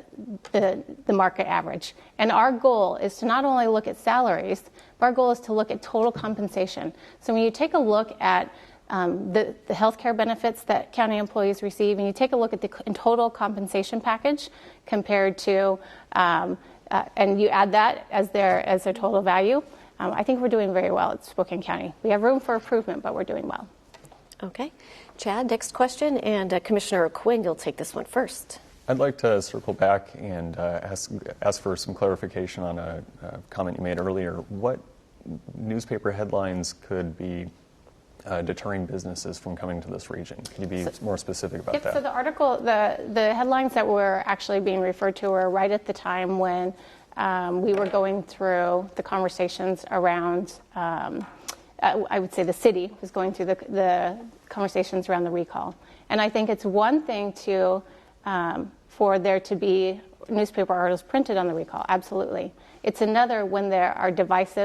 market average. And our goal is to not only look at salaries, but our goal is to look at total compensation. So when you take a look at the health care benefits that county employees receive, and you take a look at the total compensation package compared to, and you add that as their total value, I think we're doing very well at Spokane County. We have room for improvement, but we're doing well. Okay. Chad, next question, and Commissioner Quinn, you'll take this one first. I'd like to circle back and ask for some clarification on a comment you made earlier. What newspaper headlines could be deterring businesses from coming to this region? Can you be more specific about that? So the article, the headlines that were actually being referred to were right at the time when we were going through the conversations around, I would say the city was going through the conversations around the recall. And I think it's one thing for there to be newspaper articles printed on the recall, absolutely. It's another when there are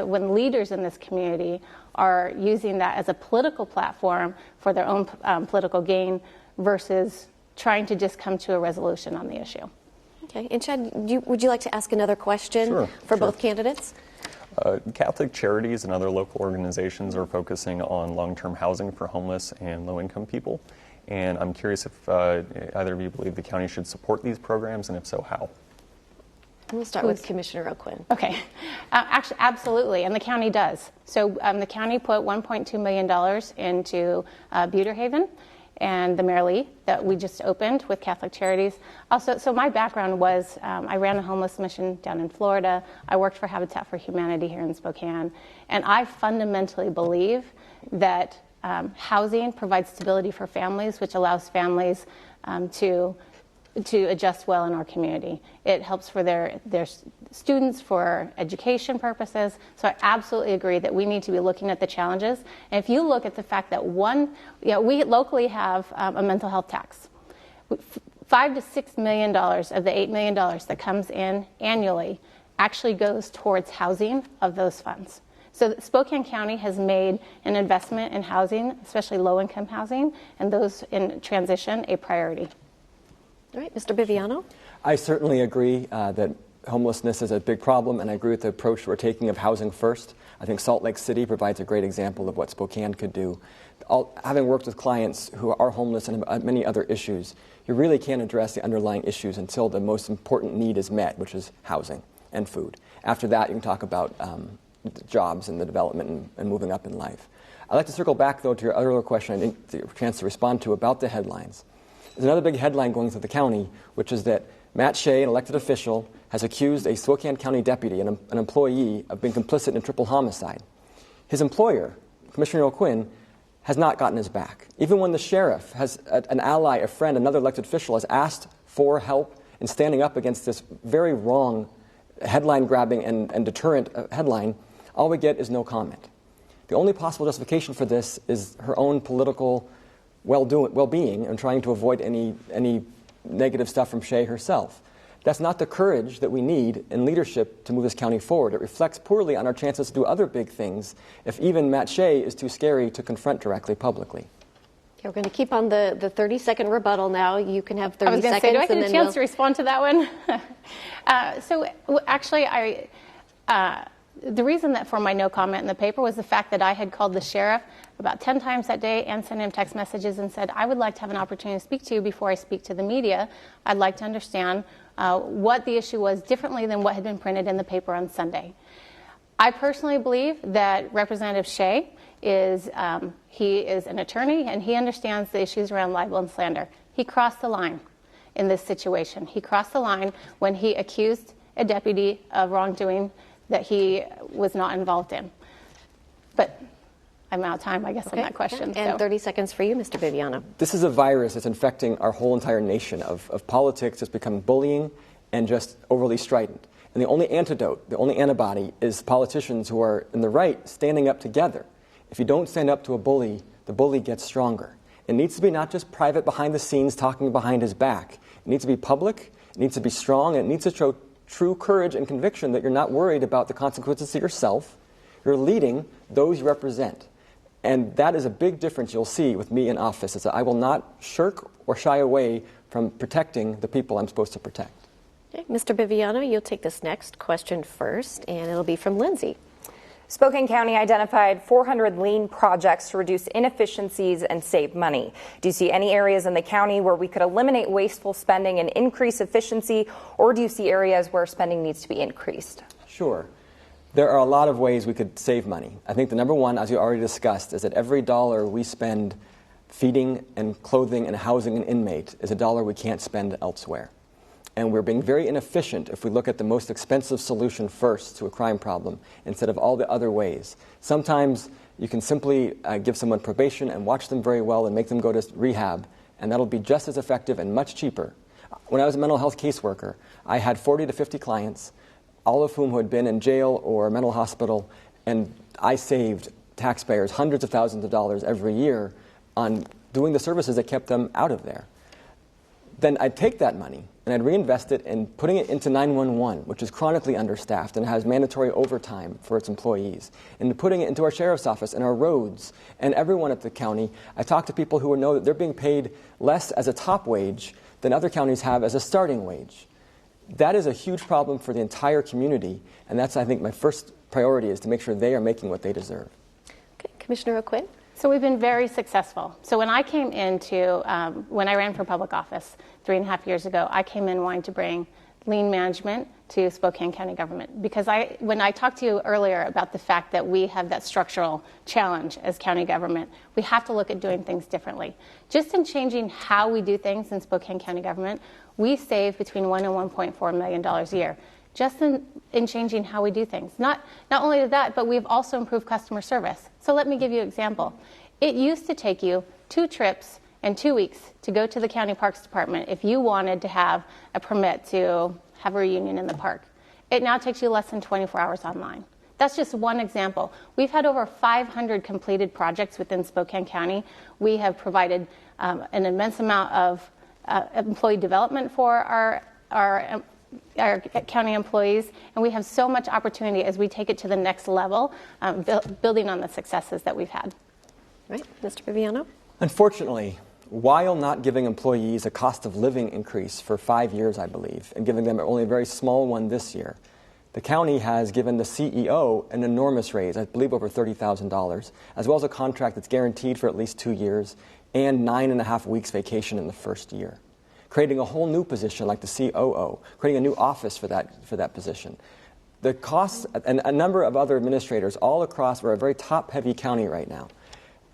when leaders in this community are using that as a political platform for their own political gain versus trying to just come to a resolution on the issue. Okay, and Chad, would you like to ask another question for both candidates? Catholic charities and other local organizations are focusing on long-term housing for homeless and low-income people. And I'm curious if either of you believe the county should support these programs, and if so, how? We'll start with Commissioner O'Quinn. Okay. Actually, absolutely, and the county does. So the county put $1.2 million into Buter Haven and the Mary Lee that we just opened with Catholic Charities. Also, so my background was I ran a homeless mission down in Florida. I worked for Habitat for Humanity here in Spokane. And I fundamentally believe that housing provides stability for families, which allows families to adjust well in our community. It helps for their students for education purposes. So I absolutely agree that we need to be looking at the challenges. And if you look at the fact that we locally have a mental health tax. $5 to $6 million of the $8 million that comes in annually actually goes towards housing of those funds. So Spokane County has made an investment in housing, especially low-income housing, and those in transition a priority. All right, Mr. Biviano? I certainly agree that homelessness is a big problem, and I agree with the approach we're taking of housing first. I think Salt Lake City provides a great example of what Spokane could do. Having worked with clients who are homeless and have many other issues, you really can't address the underlying issues until the most important need is met, which is housing and food. After that, you can talk about jobs and the development and moving up in life. I'd like to circle back, though, to your other question I didn't get a chance to respond to about the headlines. There's another big headline going through the county, which is that Matt Shea, an elected official, has accused a Spokane County deputy, an employee, of being complicit in triple homicide. His employer, Commissioner O'Quinn, has not gotten his back. Even when the sheriff, has an ally, a friend, another elected official, has asked for help in standing up against this very wrong headline-grabbing and deterrent headline, all we get is no comment. The only possible justification for this is her own political well-being and trying to avoid any negative stuff from Shea herself. That's not the courage that we need in leadership to move this county forward. It reflects poorly on our chances to do other big things if even Matt Shea is too scary to confront directly publicly. Okay, we're going to keep on the 30-second rebuttal now. You can have 30 seconds. Do I get a chance to respond to that one? Actually, the reason that for my no comment in the paper was the fact that I had called the sheriff about 10 times that day and sent him text messages and said, I would like to have an opportunity to speak to you before I speak to the media. I'd like to understand what the issue was differently than what had been printed in the paper on Sunday. I personally believe that Representative Shea he is an attorney and he understands the issues around libel and slander. He crossed the line in this situation. He crossed the line when he accused a deputy of wrongdoing that he was not involved in. But I'm out of time, I guess, on that question. And 30 seconds for you, Mr. Biviano. This is a virus that's infecting our whole entire nation of politics that's become bullying and just overly strident. And the only antidote, the only antibody is politicians who are in the right standing up together. If you don't stand up to a bully, the bully gets stronger. It needs to be not just private behind the scenes talking behind his back. It needs to be public, it needs to be strong, and it needs to show true courage and conviction that you're not worried about the consequences to yourself. You're leading those you represent. And that is a big difference you'll see with me in office, is that I will not shirk or shy away from protecting the people I'm supposed to protect. Okay, Mr. Biviano, you'll take this next question first, and it'll be from Lindsay. Spokane County identified 400 lean projects to reduce inefficiencies and save money. Do you see any areas in the county where we could eliminate wasteful spending and increase efficiency, or do you see areas where spending needs to be increased? Sure. There are a lot of ways we could save money. I think the number one, as you already discussed, is that every dollar we spend feeding and clothing and housing an inmate is a dollar we can't spend elsewhere. And we're being very inefficient if we look at the most expensive solution first to a crime problem instead of all the other ways. Sometimes you can simply give someone probation and watch them very well and make them go to rehab, and that'll be just as effective and much cheaper. When I was a mental health caseworker, I had 40 to 50 clients, all of whom had been in jail or a mental hospital, and I saved taxpayers hundreds of thousands of dollars every year on doing the services that kept them out of there. Then I'd take that money and I'd reinvest it in putting it into 911, which is chronically understaffed and has mandatory overtime for its employees, and putting it into our sheriff's office and our roads and everyone at the county. I talk to people who know that they're being paid less as a top wage than other counties have as a starting wage. That is a huge problem for the entire community, and that's, I think, my first priority, is to make sure they are making what they deserve. Okay, Commissioner O'Quinn. So we've been very successful. So when I came into, when I ran for public office 3.5 years ago, I came in wanting to bring lean management to Spokane County government. Because when I talked to you earlier about the fact that we have that structural challenge as county government, we have to look at doing things differently. Just in changing how we do things in Spokane County government, we save between $1 and $1.4 million a year. Just in changing how we do things. Not only that, but we've also improved customer service. So let me give you an example. It used to take you 2 trips and 2 weeks to go to the county parks department if you wanted to have a permit to have a reunion in the park. It now takes you less than 24 hours online. That's just one example. We've had over 500 completed projects within Spokane County. We have provided an immense amount of employee development for our county employees, and we have so much opportunity as we take it to the next level, building on the successes that we've had. Right, Mr. Biviano? Unfortunately, while not giving employees a cost of living increase for 5 years, I believe, and giving them only a very small one this year, the county has given the CEO an enormous raise, I believe over $30,000, as well as a contract that's guaranteed for at least 2 years and 9.5 weeks vacation in the first year, creating a whole new position like the COO, creating a new office for that position. The costs, and a number of other administrators all across, we're a very top-heavy county right now,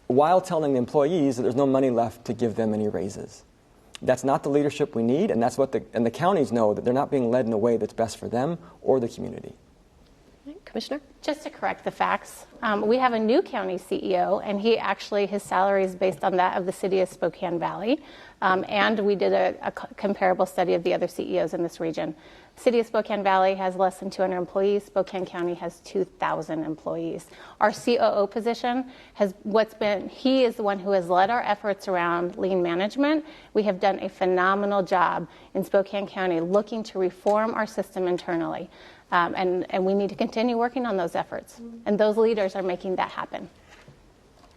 while telling the employees that there's no money left to give them any raises. That's not the leadership we need, and that's what the counties know, that they're not being led in a way that's best for them or the community. Commissioner? Just to correct the facts, we have a new county CEO, and his salary is based on that of the city of Spokane Valley, and we did a comparable study of the other CEOs in this region. The city of Spokane Valley has less than 200 employees. Spokane County has 2,000 employees. Our COO position he is the one who has led our efforts around lean management. We have done a phenomenal job in Spokane County looking to reform our system internally. And we need to continue working on those efforts. And those leaders are making that happen.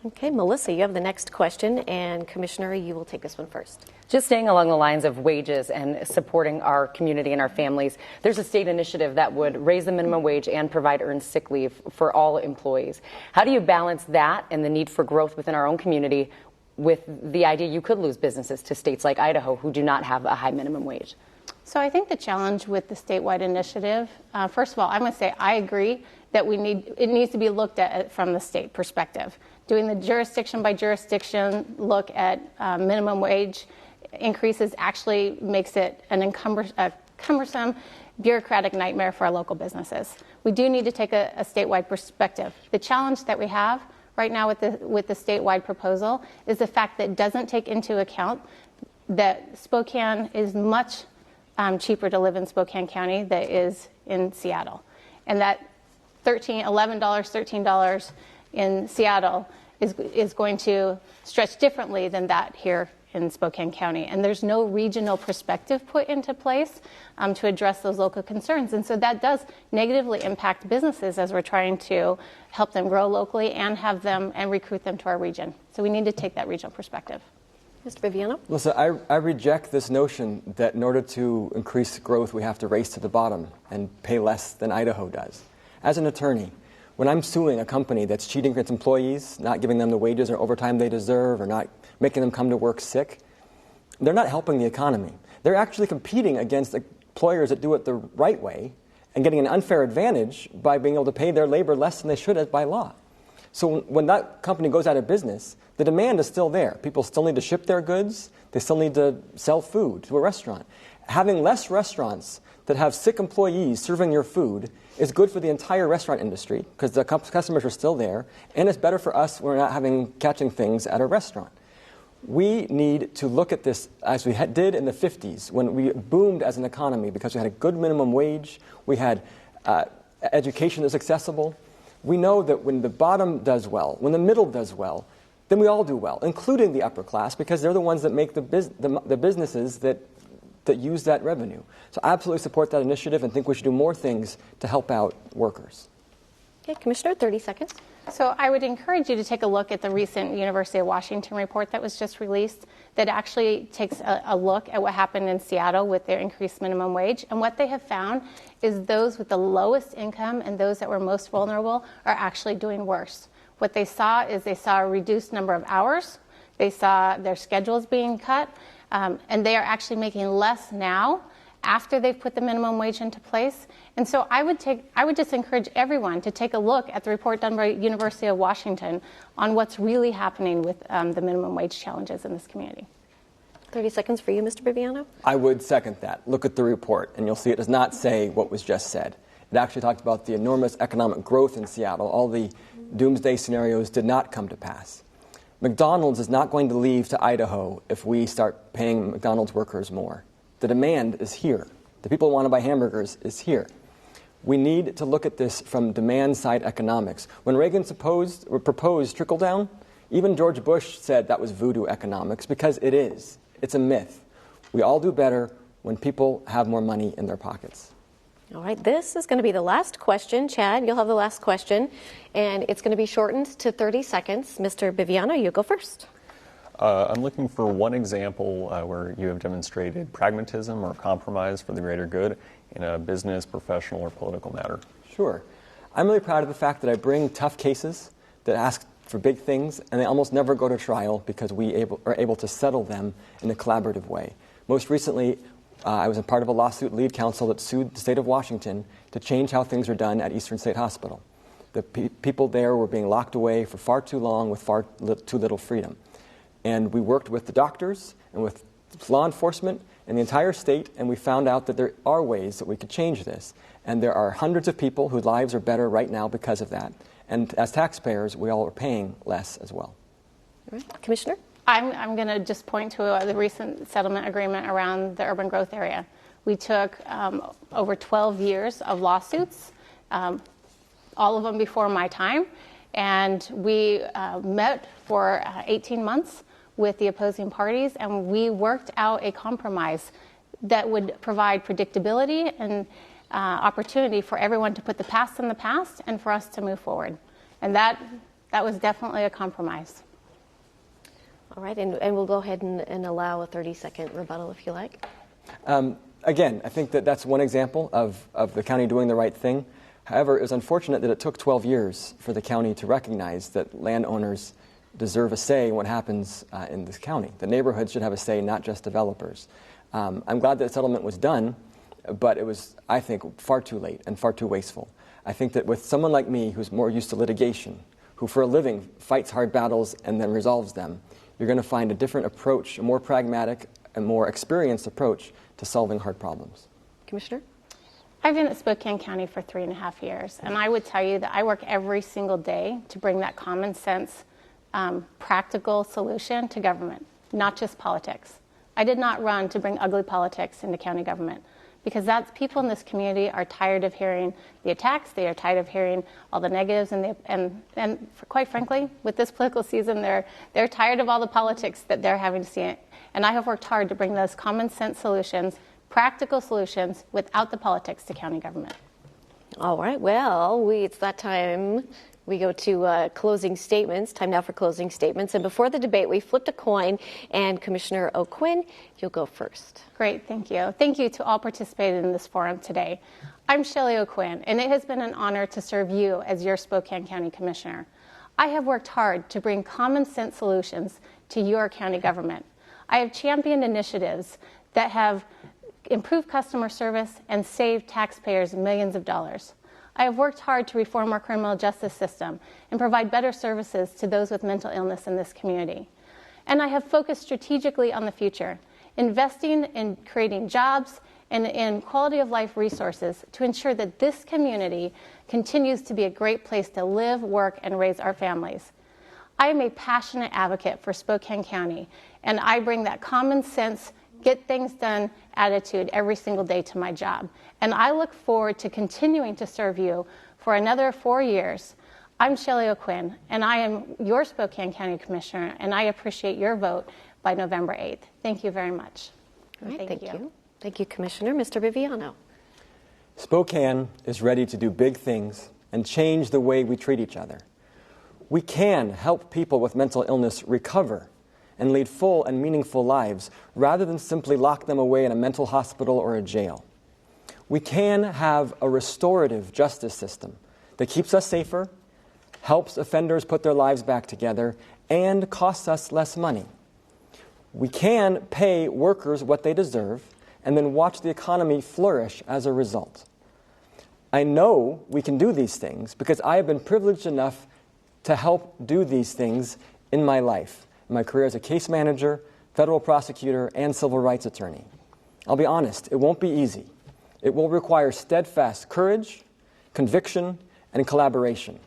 Okay, Melissa, you have the next question, and Commissioner, you will take this one first. Just staying along the lines of wages and supporting our community and our families, there's a state initiative that would raise the minimum wage and provide earned sick leave for all employees. How do you balance that and the need for growth within our own community with the idea you could lose businesses to states like Idaho who do not have a high minimum wage? So I think the challenge with the statewide initiative, first of all, I'm going to say I agree that it needs to be looked at from the state perspective. Doing the jurisdiction by jurisdiction look at minimum wage increases actually makes it a cumbersome, bureaucratic nightmare for our local businesses. We do need to take a statewide perspective. The challenge that we have right now with the statewide proposal is the fact that it doesn't take into account that Spokane is much cheaper to live in Spokane County than it is in Seattle. And that $13 in Seattle is going to stretch differently than that here in Spokane County. And there's no regional perspective put into place to address those local concerns. And so that does negatively impact businesses as we're trying to help them grow locally and have them and recruit them to our region. So we need to take that regional perspective. Mr. Biviano? Listen, I reject this notion that in order to increase growth, we have to race to the bottom and pay less than Idaho does. As an attorney, when I'm suing a company that's cheating its employees, not giving them the wages or overtime they deserve, or not making them come to work sick, they're not helping the economy. They're actually competing against employers that do it the right way and getting an unfair advantage by being able to pay their labor less than they should as by law. So when that company goes out of business, the demand is still there. People still need to ship their goods. They still need to sell food to a restaurant. Having less restaurants that have sick employees serving your food is good for the entire restaurant industry because the customers are still there, and it's better for us when we're not catching things at a restaurant. We need to look at this as we did in the 50s when we boomed as an economy because we had a good minimum wage, we had education that's accessible. We know that when the bottom does well, when the middle does well, then we all do well, including the upper class, because they're the ones that make the businesses that use that revenue. So I absolutely support that initiative and think we should do more things to help out workers. Okay, Commissioner, 30 seconds. So I would encourage you to take a look at the recent University of Washington report that was just released that actually takes a look at what happened in Seattle with their increased minimum wage. And what they have found is those with the lowest income and those that were most vulnerable are actually doing worse. What they saw is a reduced number of hours. They saw their schedules being cut. And they are actually making less now after they've put the minimum wage into place. And so I would just encourage everyone to take a look at the report done by University of Washington on what's really happening with the minimum wage challenges in this community. 30 seconds for you, Mr. Biviano. I would second that. Look at the report, and you'll see it does not say what was just said. It actually talked about the enormous economic growth in Seattle. All the doomsday scenarios did not come to pass. McDonald's is not going to leave to Idaho if we start paying McDonald's workers more. The demand is here. The people who want to buy hamburgers is here. We need to look at this from demand-side economics. When Reagan proposed trickle-down, even George Bush said that was voodoo economics because it is. It's a myth. We all do better when people have more money in their pockets. All right, this is going to be the last question. Chad, you'll have the last question, and it's going to be shortened to 30 seconds. Mr. Biviano, you go first. I'm looking for one example where you have demonstrated pragmatism or compromise for the greater good in a business, professional, or political matter. Sure. I'm really proud of the fact that I bring tough cases that ask for big things, and they almost never go to trial because we are able to settle them in a collaborative way. Most recently, I was a part of a lawsuit lead counsel that sued the state of Washington to change how things are done at Eastern State Hospital. The people there were being locked away for far too long with far too little freedom. And we worked with the doctors and with law enforcement in the entire state, and we found out that there are ways that we could change this. And there are hundreds of people whose lives are better right now because of that. And as taxpayers, we all are paying less as well. All right. Commissioner? I'm going to just point to the recent settlement agreement around the urban growth area. We took over 12 years of lawsuits, all of them before my time, and we met for 18 months with the opposing parties, and we worked out a compromise that would provide predictability and opportunity for everyone to put the past in the past and for us to move forward. And that was definitely a compromise. All right, and we'll go ahead and allow a 30-second rebuttal if you like. Again, I think that that's one example of the county doing the right thing. However, it was unfortunate that it took 12 years for the county to recognize that landowners deserve a say in what happens in this county. The neighborhoods should have a say, not just developers. I'm glad that the settlement was done, but it was, I think, far too late and far too wasteful. I think that with someone like me who's more used to litigation, who for a living fights hard battles and then resolves them, you're going to find a different approach, a more pragmatic and more experienced approach to solving hard problems. Commissioner? I've been at Spokane County for 3.5 years, and I would tell you that I work every single day to bring that common sense, practical solution to government, not just politics. I did not run to bring ugly politics into county government, because that's people in this community are tired of hearing the attacks. They are tired of hearing all the negatives, and quite frankly, with this political season, they're tired of all the politics that they're having to see. And I have worked hard to bring those common sense solutions, practical solutions, without the politics to county government. All right. Well, it's that time. We go to closing statements. Time now for closing statements. And before the debate, we flipped a coin. And Commissioner O'Quinn, you'll go first. Great. Thank you. Thank you to all participated in this forum today. I'm Shelly O'Quinn, and it has been an honor to serve you as your Spokane County Commissioner. I have worked hard to bring common sense solutions to your county government. I have championed initiatives that have improved customer service and saved taxpayers millions of dollars. I have worked hard to reform our criminal justice system and provide better services to those with mental illness in this community. And I have focused strategically on the future, investing in creating jobs and in quality of life resources to ensure that this community continues to be a great place to live, work, and raise our families. I am a passionate advocate for Spokane County, and I bring that common sense, get things done attitude every single day to my job. And I look forward to continuing to serve you for another 4 years. I'm Shelly O'Quinn, and I am your Spokane County Commissioner, and I appreciate your vote by November 8th. Thank you very much. All right, thank you. Thank you, Commissioner. Mr. Biviano. Spokane is ready to do big things and change the way we treat each other. We can help people with mental illness recover and lead full and meaningful lives rather than simply lock them away in a mental hospital or a jail. We can have a restorative justice system that keeps us safer, helps offenders put their lives back together, and costs us less money. We can pay workers what they deserve and then watch the economy flourish as a result. I know we can do these things because I have been privileged enough to help do these things in my life, in my career as a case manager, federal prosecutor, and civil rights attorney. I'll be honest, it won't be easy. It will require steadfast courage, conviction, and collaboration.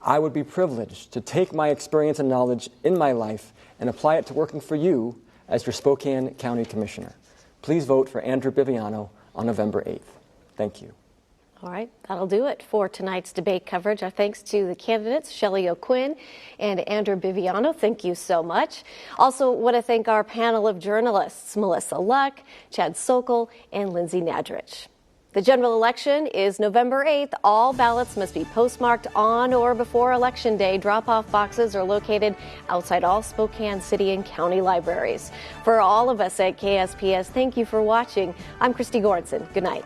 I would be privileged to take my experience and knowledge in my life and apply it to working for you as your Spokane County Commissioner. Please vote for Andrew Biviano on November 8th. Thank you. All right, that'll do it for tonight's debate coverage. Our thanks to the candidates, Shelly O'Quinn and Andrew Biviano. Thank you so much. Also want to thank our panel of journalists, Melissa Luck, Chad Sokol, and Lindsay Nadrich. The general election is November 8th. All ballots must be postmarked on or before Election Day. Drop-off boxes are located outside all Spokane City and County libraries. For all of us at KSPS, thank you for watching. I'm Christy Goranson. Good night.